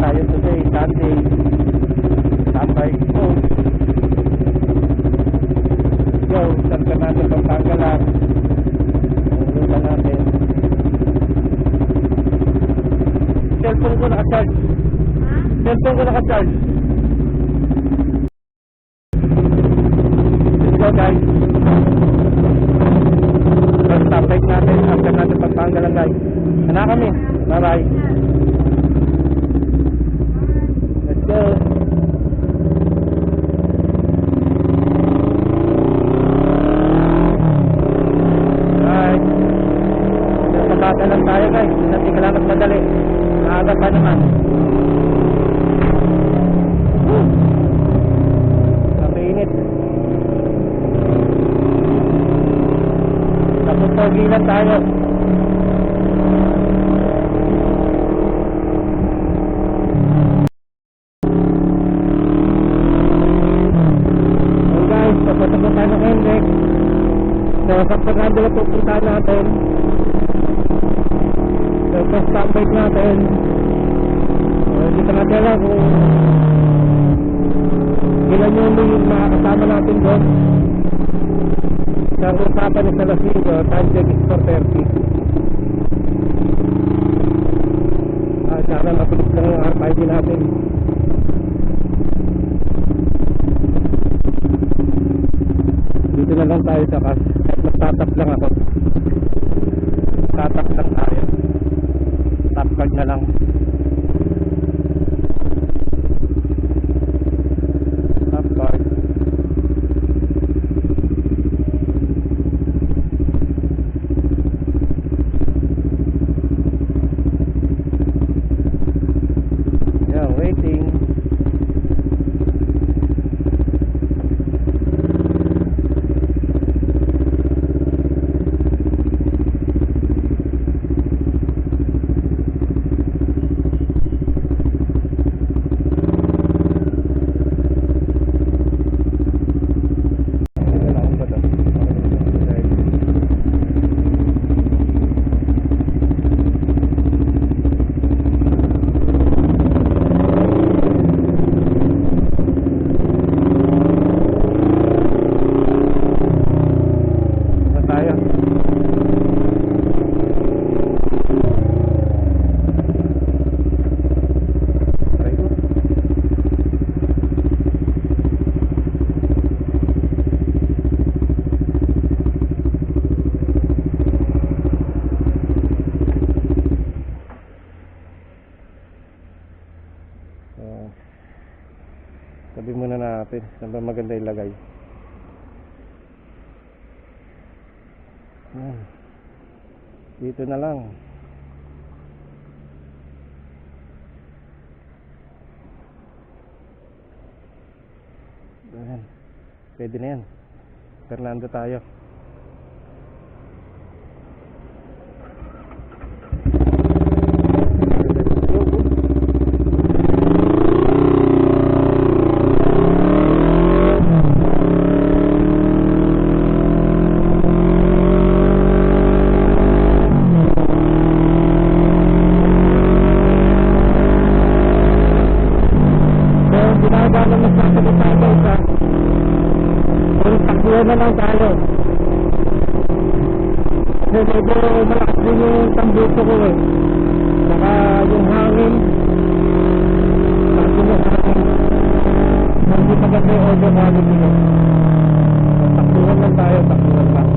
tayo today, Sunday. Tambay ko. Yo, San Fernando, Pampanga lang. Ang lupa natin. Cellphone ko naka-charge. Cellphone ko naka-charge. Let's go guys. First topic natin, San Fernando, Pampanga lang guys. Sana kami. Bye bye. Let's go. Alright. Nagpapata lang tayo guys. Hindi kailangan madali. Maaga pa naman. Napainit. Tapos pogilan tayo. So, San Fernando na pupuntahan natin. So, first stoppage natin. So, hindi ka natin alam kung ilan yung makakasama natin doon. Sa usapan ni Salasido, time check is 4:30. Sana matulis lang yung RFID natin. Dito na lang tayo sa kas. Magtatap lang ako. Tatap lang tayo. Tap card na lang. Tap card. Yeah, waiting. Sabi muna natin, saan ba maganda ilagay? Dito na lang. Ayan. Pwede na yan. Fernando tayo. Na lang tayo. Kasi medyo malakas din yung tambuso ko eh. Saka yung hangin. Saka yung hangin. Hindi maganda yung audio quality ko. So, takbuhan lang tayo. Takbuhan lang.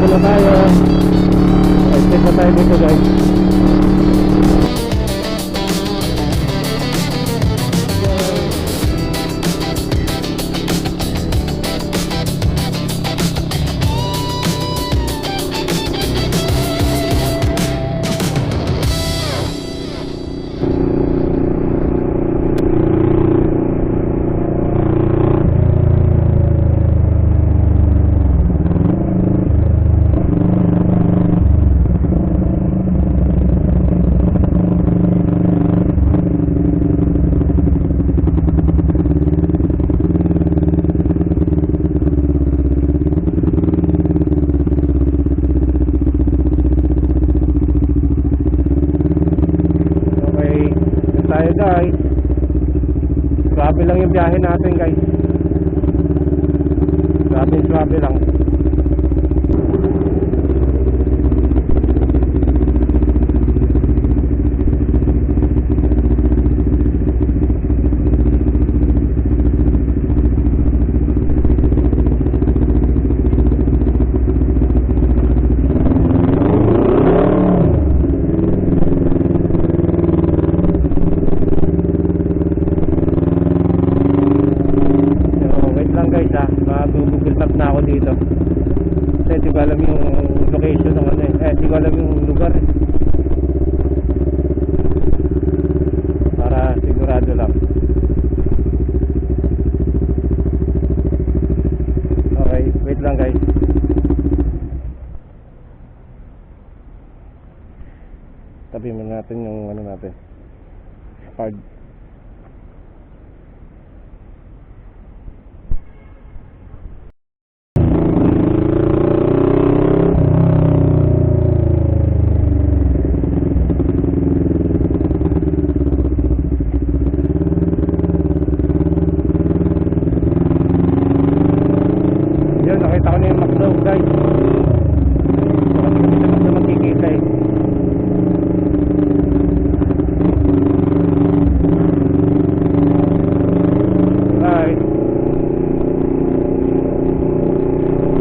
muna tayo. Exit na tayo dito guys. Tayo guys, swabe lang yung biyahe natin guys, swabe lang. Google Map na ako dito kasi hindi ko alam yung location ng ano hindi ko alam yung lugar para sigurado lang. Okay, wait lang guys. Tabi mo natin yung ano natin, card. Nakita ko na yung McDo guys. Kasi kami sa McDo magkikita eh. Guys,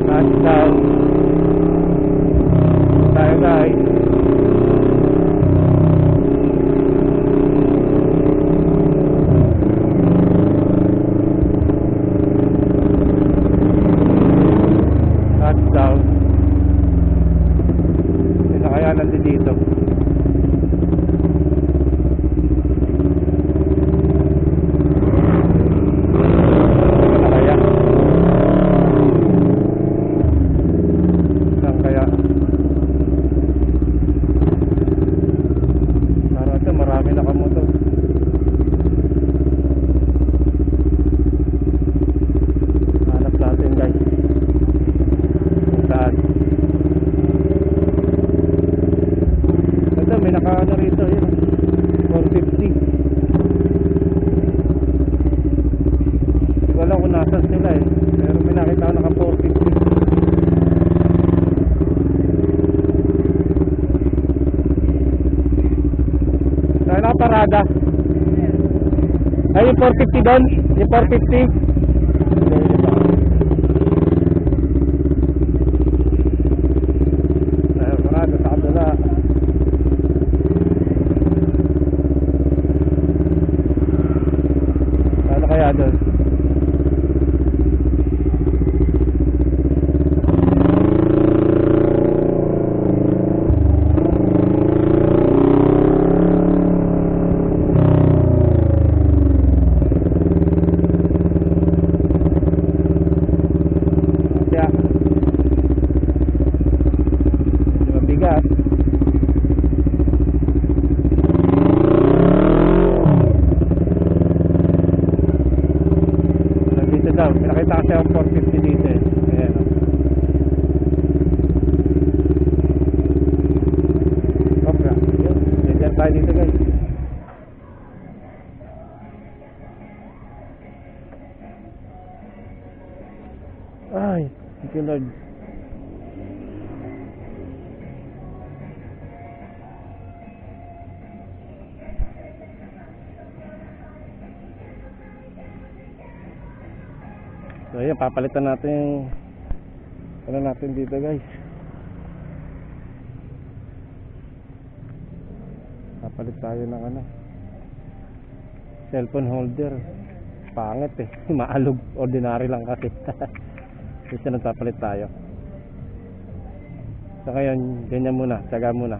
touchdown tayo guys. Touchdown. Hindi na kaya nandito. Saan kaya? Parang ito marami na kamoto. Hanap natin guys. Saan? Ito may nakaano rito yun, 450. Hindi ko alam kung nasan sila eh, pero may nakita ko naka 450. Saan nakaparada? Ay yung 450 doon? Yung 450? Sa kabila. Ano kaya doon? Kaya mabigat. Nandito daw, pinakita kasi ang 450 dito eh. Ayan o. Okay, yun. Diyan tayo dito guys. Ay, thank you Lord. So ayan, papalitan natin yung ano natin dito guys. Palit tayo ng ano, cellphone holder. Pangit eh. Maalog. Ordinary lang kasi. Kasi nagpapalit tayo. So ngayon, ganyan muna. Tsaga muna.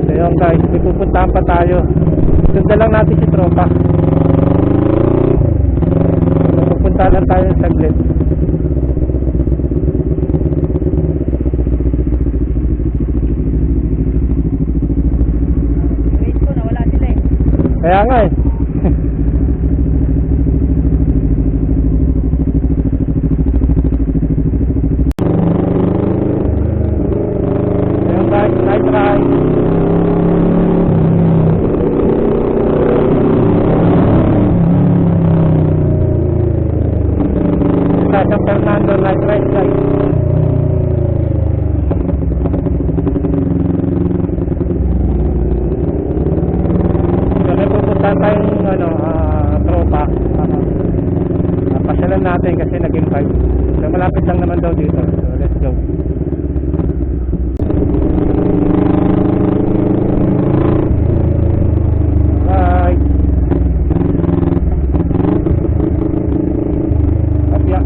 So yun guys, may pupuntahan pa tayo. Sundan lang natin si tropa. Pupunta lang tayo saglit. Wait ko, nawala sila eh. Kaya nga eh. Ayun guys, nice ride. Sa Fernando, nice ride guys. So may pupuntahan tayong ano, tropa. Pasyalan natin kasi nag-invite. So malapit lang naman daw dito. So let's go. Alright. Kapya.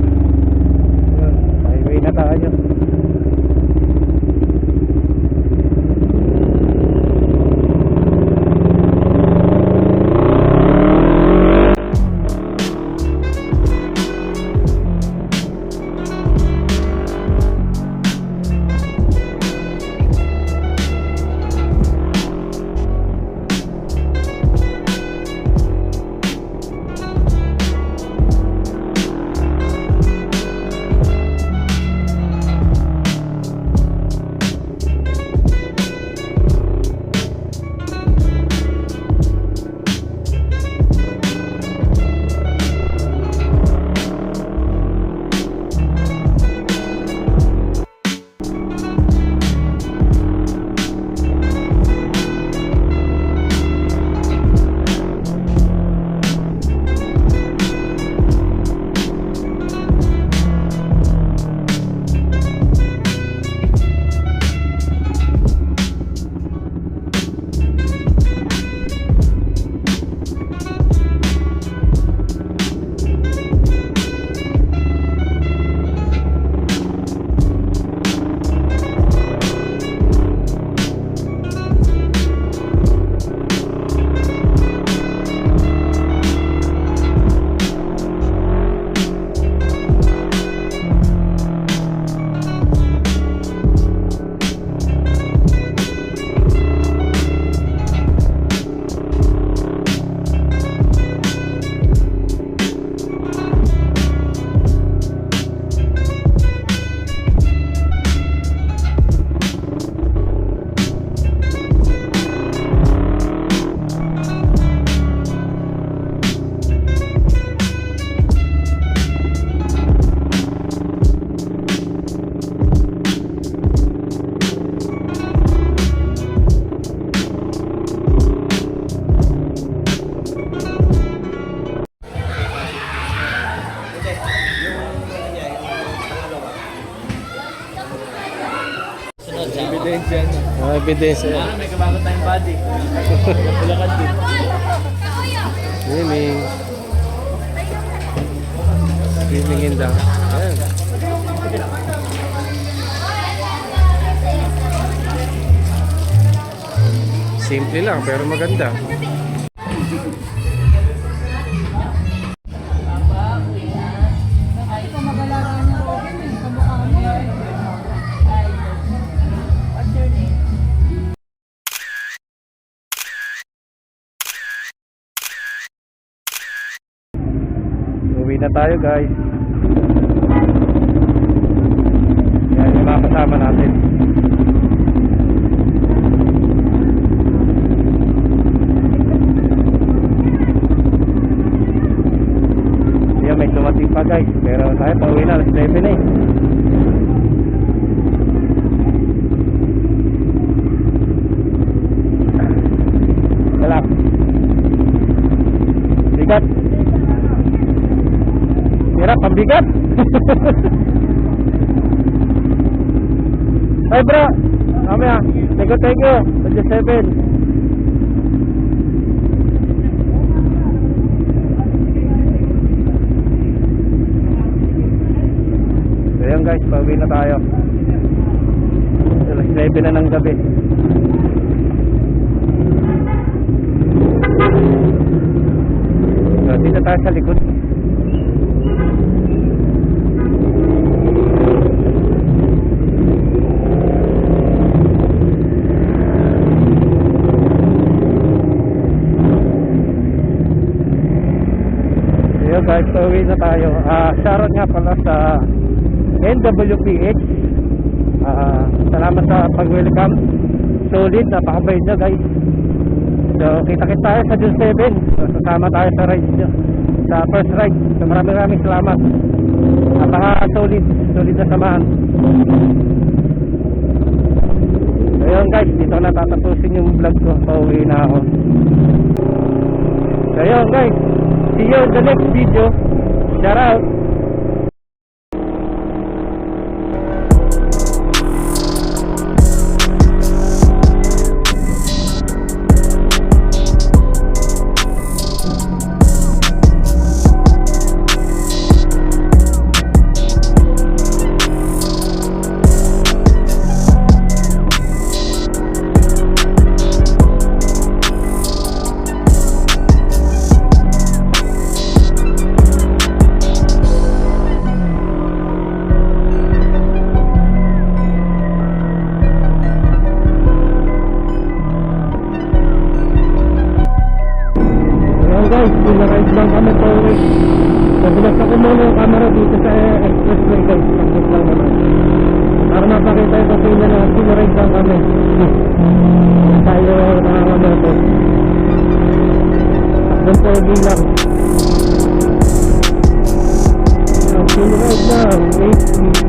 Yun, highway na tayo. Ebidensya. Ebidensya. May kabago tayong body. Bulakan din. Swimming. Swimmingin daw. Ayan. Simple lang pero maganda. Uwi na tayo guys. Yan yung mga kasama natin. Yan may tumating pa guys. Pero tayo pauwi na. Alas 11 eh. Hirap, pambigat. Ay bro, mamaya. Thank you. Budget 7. So yun guys, pauwi na tayo. Alas 11 na ng gabi. So dito tayo sa likod. So guys, pauwi na tayo. Shoutout nga pala sa NWPH. Salamat sa pag-welcome. Solid, napakabait nyo guys. So kita-kita tayo sa June 7. So, sasama tayo sa ride nyo, sa first ride. So maraming salamat. Napaka-solid na samahan. So yun guys, dito na tatapusin yung vlog ko. Pauwi na ako. So yun guys, see you in the next video. Shout out. Guys, pinaride lang kami po uwi. Nabilas ako muna yung camera dito sa expressway guys. Tapos lang naman. Para mapakita yung kasi na pinaride lang kami. Tayo nakakamoto. Takbong pogi lang. Pinaride lang. 8